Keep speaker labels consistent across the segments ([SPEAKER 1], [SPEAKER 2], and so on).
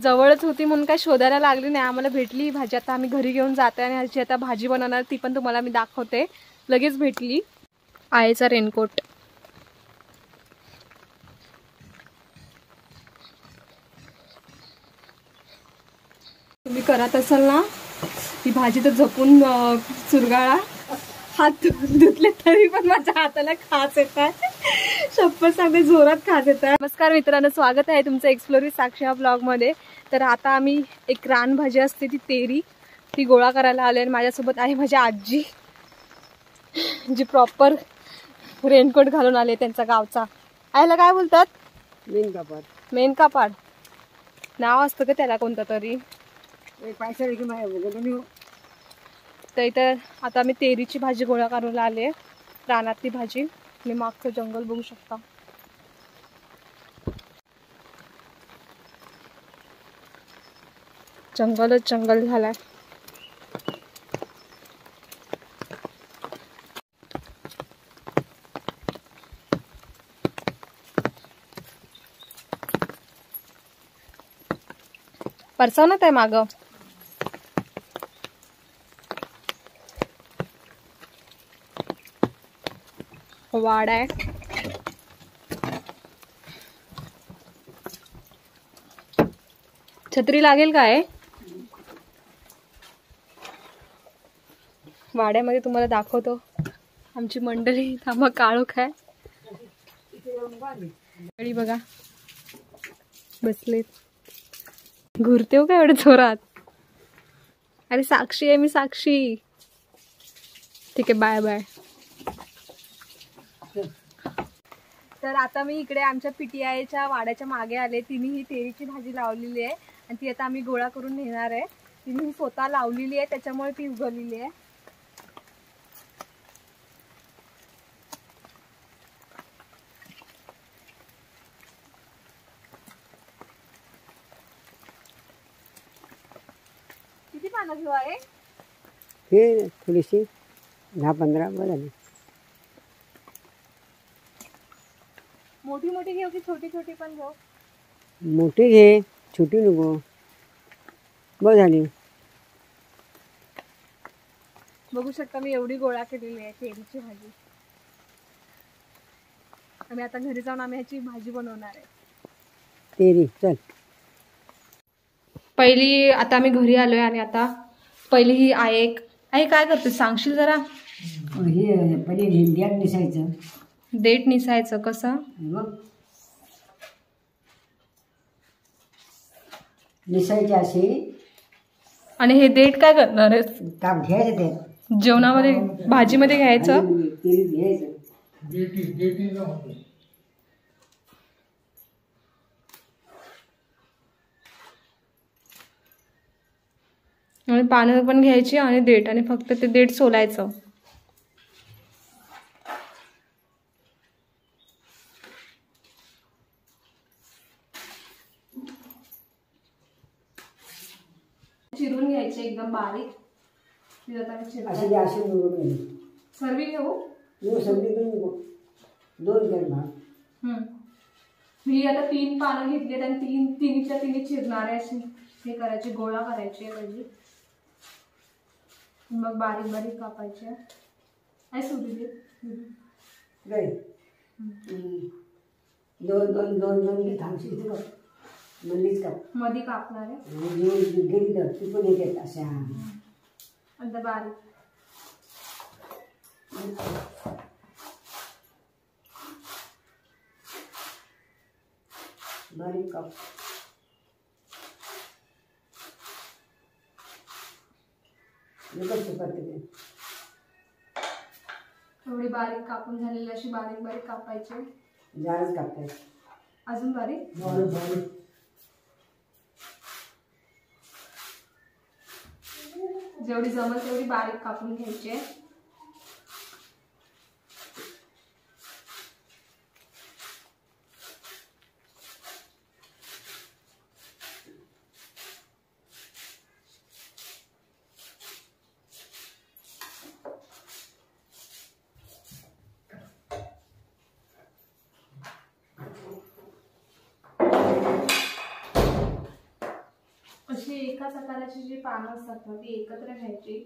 [SPEAKER 1] जवळच होती म्हणून काय शोधायला लागली नाही, आम्हाला भेटली ही भाजी. आता आम्ही घरी घेऊन जाते आणि ह्याची आता भाजी बनवणार, ती पण तुम्हाला मी दाखवते. लगेच भेटली. आईचा रेनकोट. तुम्ही करत असाल ना ही भाजी तर जपून चुरगाळा. हात धुतले तरी पण माझ्या हाताला खास येत आहे. शपथ सांगते, जोरात खास येत आहे. नमस्कार मित्रांनो, स्वागत आहे तुमचं एक्सप्लोर विथ साक्षी या ब्लॉग मध्ये. तर आता आम्ही एक रानभाजी असते ती तेरी, ती गोळा करायला आले. आणि माझ्यासोबत आहे माझी आजी, जी प्रॉपर रेनकोट घालून आले त्यांचा गावचा. आईला काय बोलतात?
[SPEAKER 2] मेनकापाड.
[SPEAKER 1] मेनकापाड नाव असतं का त्याला कोणतं तरी. तर इथं आता मी तेरीची भाजी गोळा करायला आले, रानातली भाजी. मी मागचं जंगल बघू शकता. जंगलच जंगल झालाय. परसवण्यात आहे माग. वाड आहे. छत्री लागेल काय? वाड्यामध्ये तुम्हाला दाखवतो आमची मंडळी. थांबा, काळोख आहे. बघा बसलेत. घुरते हो का एवढे जोरात? अरे साक्षी आहे मी, साक्षी. ठीक आहे, बाय बाय. तर आता मी इकडे आमच्या PTIच्या वाड्याच्या मागे आले. तिने ही तेरीची भाजी लावलेली आहे आणि ती आता आम्ही गोळा करून नेणार आहे. तिने ही स्वतः लावलेली आहे, त्याच्यामुळे ती उगवलेली आहे. किती पानं घेऊ आहे?
[SPEAKER 2] हे थोडीशी 10-15 झाली.
[SPEAKER 1] मोठी मोठी घेऊ की छोटी छोटी पण घेऊ?
[SPEAKER 2] मोठी घे, छोटी नको. बघ झाली.
[SPEAKER 1] बघू शकता मी एवढी गोळा केलेली आहे तेरीची भाजी. आम्ही आता घरी जाऊन आम्ही ह्याची भाजी बनवणार आहे.
[SPEAKER 2] तेरी चल.
[SPEAKER 1] पहिली आता आम्ही घरी आलोय आणि आता पहिली ही आई काय करते सांगशील जरा?
[SPEAKER 2] हे पहिले देठ निसायचं.
[SPEAKER 1] देठ निसायचं कसं?
[SPEAKER 2] निसायचे असे.
[SPEAKER 1] आणि हे देठ काय करणार आहे?
[SPEAKER 2] ताप घ्यायचं ते
[SPEAKER 1] जेवणामध्ये भाजीमध्ये घ्यायचं.
[SPEAKER 2] तेरी घ्यायचं.
[SPEAKER 1] आणि पानं पण घ्यायची आणि देठ, आणि फक्त ते देठ सोलायचं. चिरून घ्यायचे एकदम बारीक. सर्वी घेऊ. मी आता 3 पानं घेतली आणि तिन्हीच्या तिन्ही चिरणारे असे हे करायचे, गोळा करायचे भाजी. मग बारीक बारीक कापायचे. काय सुरू मध्ये कापणार आहे. आता बारीक
[SPEAKER 2] बारीक काप.
[SPEAKER 1] थोडी बारीक कापून झालेली अशी बारीक बारीक कापायचे.
[SPEAKER 2] जाडच कापायचे.
[SPEAKER 1] अजून बारीक. जेवढी जमल तेवढी बारीक कापून घ्यायचे. अशी एकाच आकाराची जी पानं असतात ना ती एकत्र घ्यायची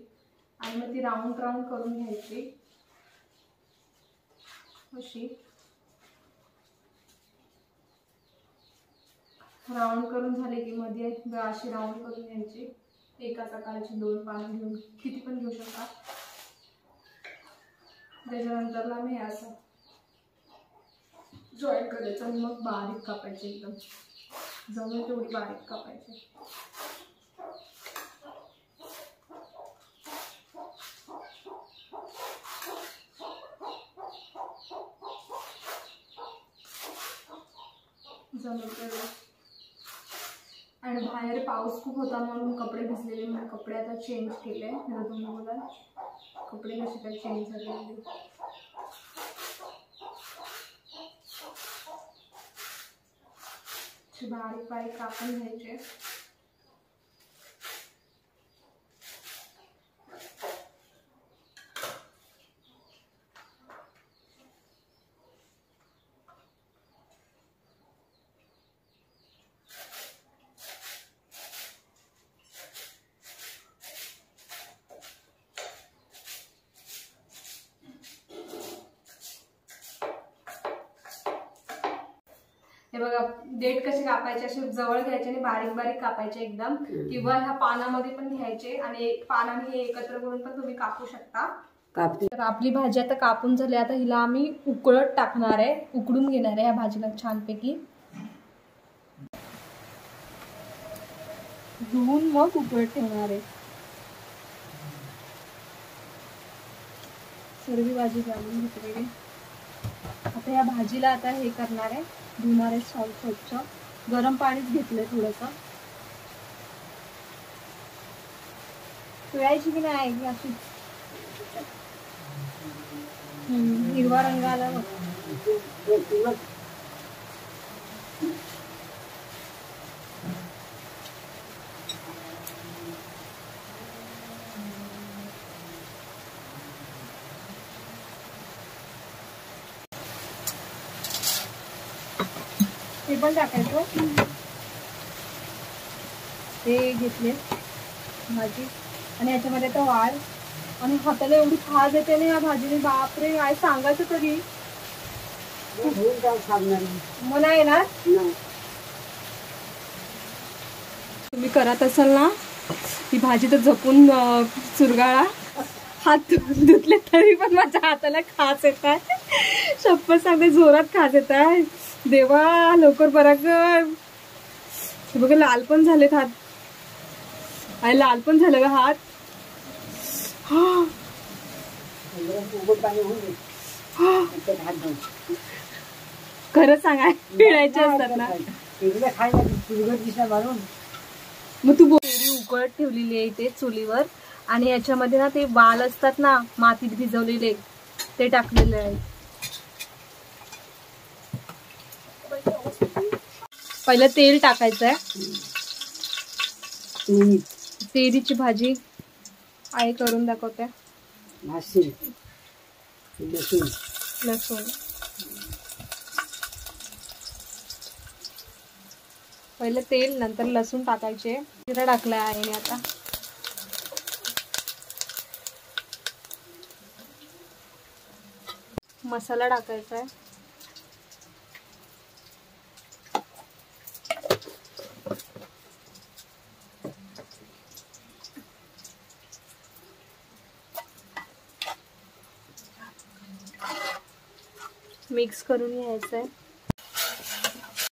[SPEAKER 1] आणि मग ती राऊंड राऊंड करून घ्यायची अशी राऊंड करून झाले की मध्ये अशी राऊंड करून घ्यायची. एकाच आकाराची 2 पानं घेऊन किती पण घेऊ शकता. त्याच्यानंतरला मी असं जॉईंट करायचं आणि मग बारीक कापायचे, एकदम जमेल तेवढी बारीक कापायची. आणि बाहेर पाऊस खूप होता म्हणून कपडे भिजलेले, म्हणून कपडे आता चेंज केले. तुम्ही बोला कपडे कसे काय चेंज झाले. बारीक बारीक कापून घ्यायचे. हे बघा देठ कसे कापायचे, असे जवळ घ्यायचे आणि बारीक बारीक कापायचे एकदम, किंवा ह्या पानामध्ये पण घ्यायचे आणि पानाने हे एकत्र करून पण तुम्ही कापू शकता. तर आपली भाजी आता कापून झाली. आता हिला आम्ही उकळत टाकणार आहे, उकडून घेणार आहे ह्या भाजीला छानपैकी. धुवून मग उकळत ठेवणार आहे. सर्व भाजी घालून घेतलेली. आता या भाजीला आता हे करणार आहे, धुणार आहे स्वच्छ. गरम पाणीच घेतलंय थोडंसं. पिळायची की नाही अशी. हिरवा रंग आला बघ. हे पण टाकायचं. ते घेतले भाजी आणि याच्यामध्ये तर वाळ आणि हाताला एवढी खाज येते ना या भाजीने, बापरे काय सांगायचं तरी. मला येणार तुम्ही करत असाल ना ही भाजी तर जपून चुरगाळा. हात धुतले तरी पण माझ्या हाताला खाज येत आहे. शपथ सांगते जोरात खाज येत आहे. देवा लवकर बरा कर. हे बघा लाल पण झालेत हात. आणि लाल पण झालं ग हात. खरं सांगा पिळायचे असतात ना. मग तू बोरी उकळत ठेवलेली आहे इथे चुलीवर आणि याच्यामध्ये ना ते वाल असतात ना मातीत भिजवलेले ते टाकलेले आहे. पहिलं तेल टाकायचं आहे. तेरीची भाजी आई करून दाखवते. लसूण पहिलं तेल नंतर लसूण टाकायचे. जिरा टाकलाय आईने. आता मसाला टाकायचा आहे. मिक्स करून घ्यायचं आहे.